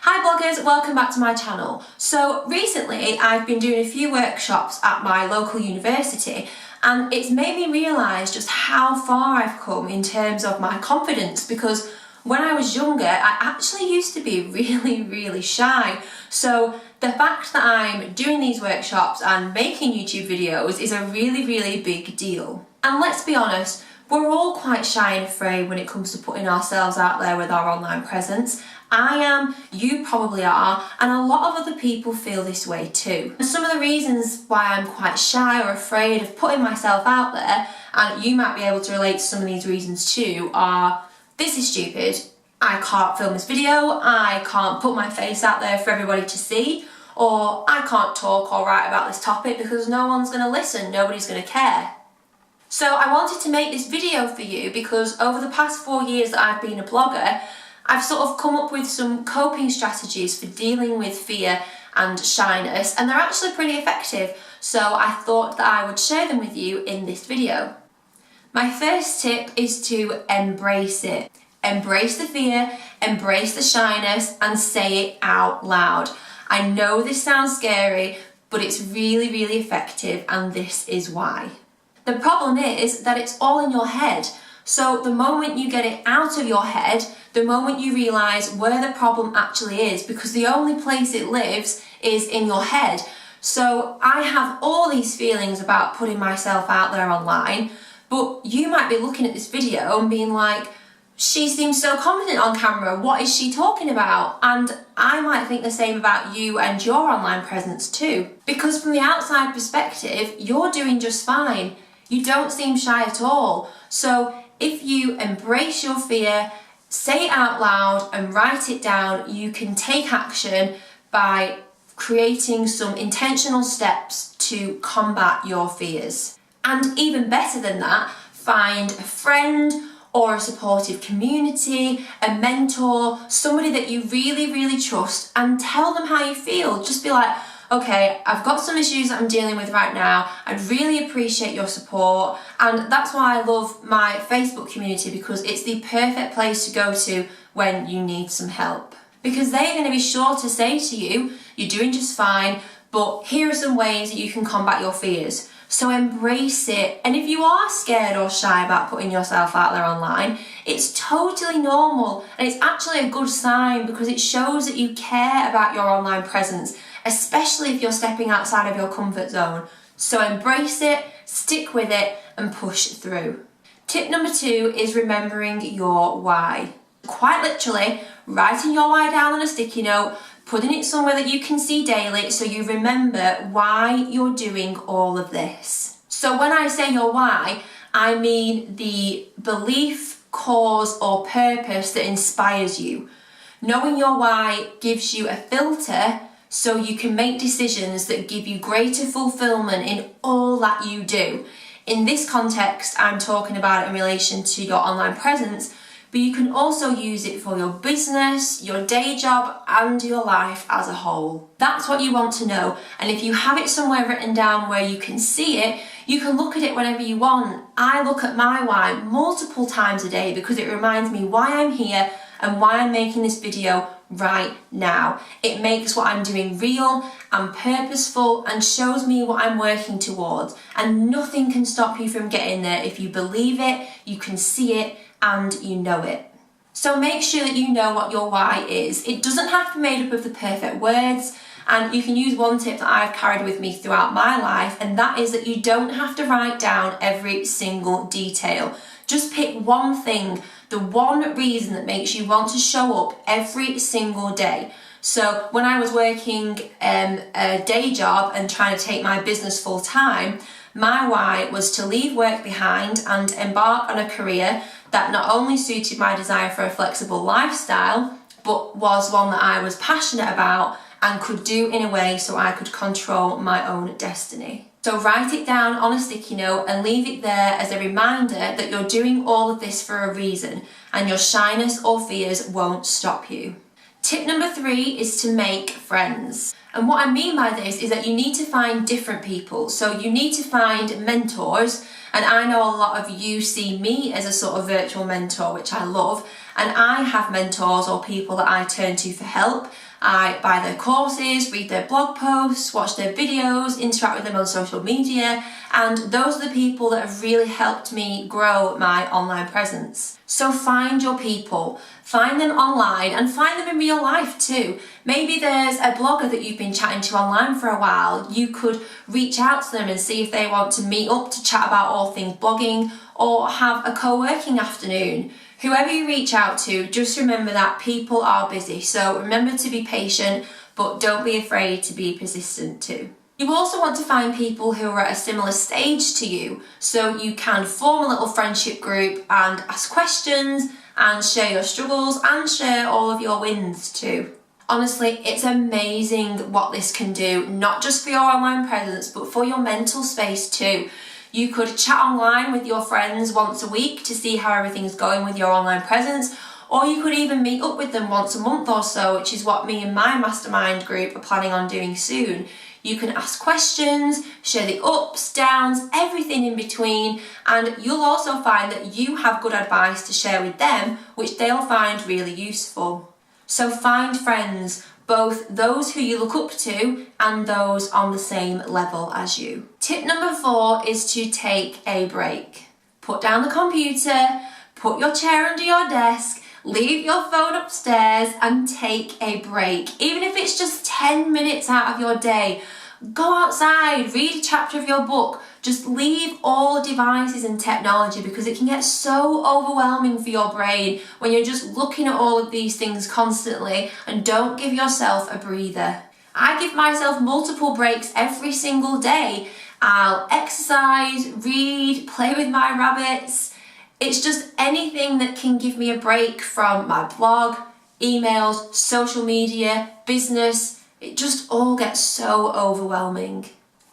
Hi bloggers, welcome back to my channel. So recently I've been doing a few workshops at my local university and it's made me realise just how far I've come in terms of my confidence, because when I was younger I actually used to be really shy. So the fact that I'm doing these workshops and making YouTube videos is a really big deal. And let's be honest, we're all quite shy and afraid when it comes to putting ourselves out there with our online presence. I am, you probably are, and a lot of other people feel this way too. And some of the reasons why I'm quite shy or afraid of putting myself out there, and you might be able to relate to some of these reasons too, are this is stupid, I can't film this video, I can't put my face out there for everybody to see, or I can't talk or write about this topic because no one's going to listen, nobody's going to care. So I wanted to make this video for you because over the past 4 years that I've been a blogger, I've sort of come up with some coping strategies for dealing with fear and shyness, and they're actually pretty effective, so I thought that I would share them with you in this video. My first tip is to embrace it. Embrace the fear, embrace the shyness, and say it out loud. I know this sounds scary, but it's really effective, and this is why. The problem is that it's all in your head. So the moment you get it out of your head, the moment you realise where the problem actually is, because the only place it lives is in your head. So I have all these feelings about putting myself out there online, but you might be looking at this video and being like, she seems so confident on camera, what is she talking about? And I might think the same about you and your online presence too. Because from the outside perspective, you're doing just fine. You don't seem shy at all. So if you embrace your fear, say it out loud and write it down, you can take action by creating some intentional steps to combat your fears. And even better than that, find a friend or a supportive community, a mentor, somebody that you really trust, and tell them how you feel. Just be like, okay, I've got some issues that I'm dealing with right now. I'd really appreciate your support. And that's why I love my Facebook community, because it's the perfect place to go to when you need some help. Because they're going to be sure to say to you, you're doing just fine, but here are some ways that you can combat your fears. So embrace it. And if you are scared or shy about putting yourself out there online, it's totally normal. And it's actually a good sign, because it shows that you care about your online presence, especially if you're stepping outside of your comfort zone. So embrace it, stick with it, and push through. Tip number 2 is remembering your why. Quite literally, writing your why down on a sticky note, putting it somewhere that you can see daily so you remember why you're doing all of this. So when I say your why, I mean the belief, cause, or purpose that inspires you. Knowing your why gives you a filter so you can make decisions that give you greater fulfillment in all that you do. In this context, I'm talking about it in relation to your online presence, but you can also use it for your business, your day job, and your life as a whole. That's what you want to know, and if you have it somewhere written down where you can see it, you can look at it whenever you want. I look at my why multiple times a day because it reminds me why I'm here and why I'm making this video right now. It makes what I'm doing real and purposeful and shows me what I'm working towards, and nothing can stop you from getting there if you believe it, you can see it, and you know it. So make sure that you know what your why is. It doesn't have to be made up of the perfect words, and you can use one tip that I've carried with me throughout my life, and that is that you don't have to write down every single detail. Just pick one thing, the one reason that makes you want to show up every single day. So when I was working a day job and trying to take my business full time, my why was to leave work behind and embark on a career that not only suited my desire for a flexible lifestyle, but was one that I was passionate about and could do in a way so I could control my own destiny. So write it down on a sticky note and leave it there as a reminder that you're doing all of this for a reason, and your shyness or fears won't stop you. Tip number 3 is to make friends. And what I mean by this is that you need to find different people. So you need to find mentors, and I know a lot of you see me as a sort of virtual mentor, which I love, and I have mentors or people that I turn to for help. I buy their courses, read their blog posts, watch their videos, interact with them on social media, and those are the people that have really helped me grow my online presence. So find your people, find them online and find them in real life too. Maybe there's a blogger that you've been chatting to online for a while. You could reach out to them and see if they want to meet up to chat about all things blogging or have a co-working afternoon. Whoever you reach out to, just remember that people are busy. So remember to be patient, but don't be afraid to be persistent too. You also want to find people who are at a similar stage to you, so you can form a little friendship group and ask questions and share your struggles and share all of your wins too. Honestly, it's amazing what this can do, not just for your online presence, but for your mental space too. You could chat online with your friends once a week to see how everything's going with your online presence, or you could even meet up with them once a month or so, which is what me and my mastermind group are planning on doing soon. You can ask questions, share the ups, downs, everything in between, and you'll also find that you have good advice to share with them, which they'll find really useful. So find friends, both those who you look up to and those on the same level as you. Tip number 4 is to take a break. Put down the computer, put your chair under your desk, leave your phone upstairs and take a break. Even if it's just 10 minutes out of your day, go outside, read a chapter of your book. Just leave all devices and technology because it can get so overwhelming for your brain when you're just looking at all of these things constantly, and don't give yourself a breather. I give myself multiple breaks every single day. I'll exercise, read, play with my rabbits. It's just anything that can give me a break from my blog, emails, social media, business. It just all gets so overwhelming.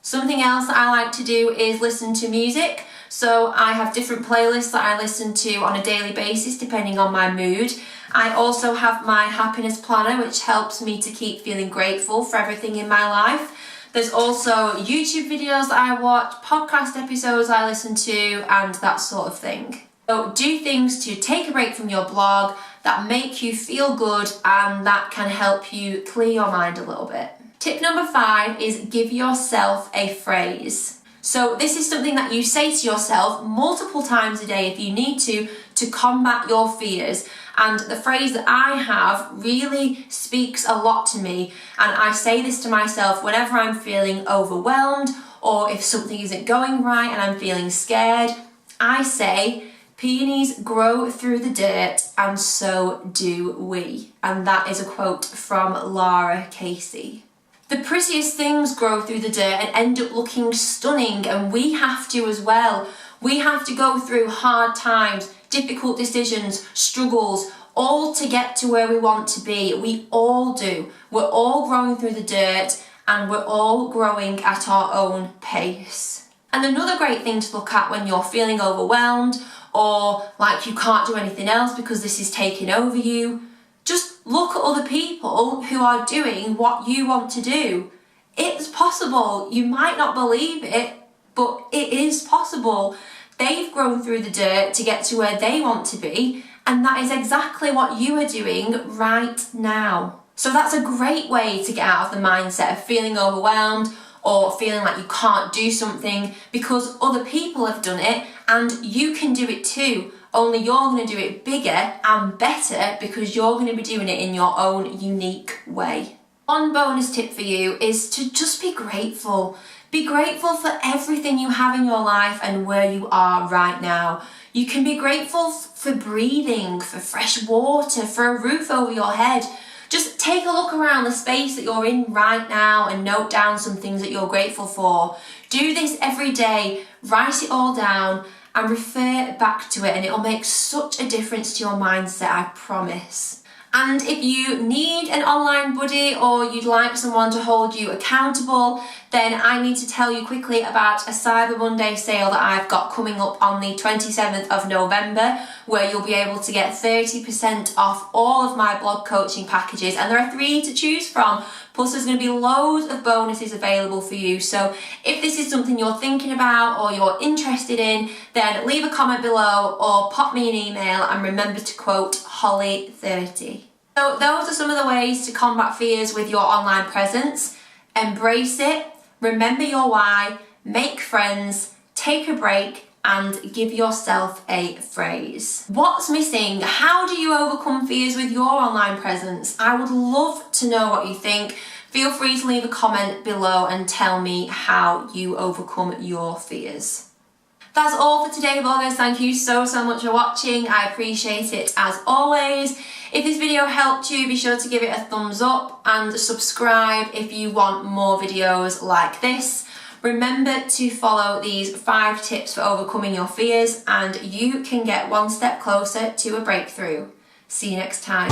Something else that I like to do is listen to music. So I have different playlists that I listen to on a daily basis depending on my mood. I also have my happiness planner, which helps me to keep feeling grateful for everything in my life. There's also YouTube videos that I watch, podcast episodes I listen to, and that sort of thing. So do things to take a break from your blog that make you feel good and that can help you clear your mind a little bit. Tip number 5 is give yourself a phrase. So this is something that you say to yourself multiple times a day if you need to combat your fears. And the phrase that I have really speaks a lot to me. And I say this to myself whenever I'm feeling overwhelmed or if something isn't going right and I'm feeling scared. I say, peonies grow through the dirt and so do we. And that is a quote from Lara Casey. The prettiest things grow through the dirt and end up looking stunning, and we have to as well. We have to go through hard times, difficult decisions, struggles, all to get to where we want to be. We all do. We're all growing through the dirt and we're all growing at our own pace. And another great thing to look at when you're feeling overwhelmed or like you can't do anything else because this is taking over you, just look at other people who are doing what you want to do. It's possible. You might not believe it, but it is possible. They've grown through the dirt to get to where they want to be, and that is exactly what you are doing right now. So that's a great way to get out of the mindset of feeling overwhelmed or feeling like you can't do something, because other people have done it and you can do it too. Only you're going to do it bigger and better because you're going to be doing it in your own unique way. One bonus tip for you is to just be grateful. Be grateful for everything you have in your life and where you are right now. You can be grateful for breathing, for fresh water, for a roof over your head. Just take a look around the space that you're in right now and note down some things that you're grateful for. Do this every day, write it all down and refer back to it, and it'll make such a difference to your mindset, I promise. And if you need an online buddy or you'd like someone to hold you accountable, then I need to tell you quickly about a Cyber Monday sale that I've got coming up on the 27th of November, where you'll be able to get 30% off all of my blog coaching packages, and there are 3 to choose from. Plus there's going to be loads of bonuses available for you. So if this is something you're thinking about or you're interested in, then leave a comment below or pop me an email and remember to quote Holly30. So those are some of the ways to combat fears with your online presence. Embrace it, remember your why, make friends, take a break, and give yourself a phrase. What's missing? How do you overcome fears with your online presence? I would love to know what you think. Feel free to leave a comment below and tell me how you overcome your fears. That's all for today, vloggers. Thank you so much for watching. I appreciate it as always. If this video helped you, be sure to give it a thumbs up and subscribe if you want more videos like this. Remember to follow these 5 tips for overcoming your fears and you can get one step closer to a breakthrough. See you next time.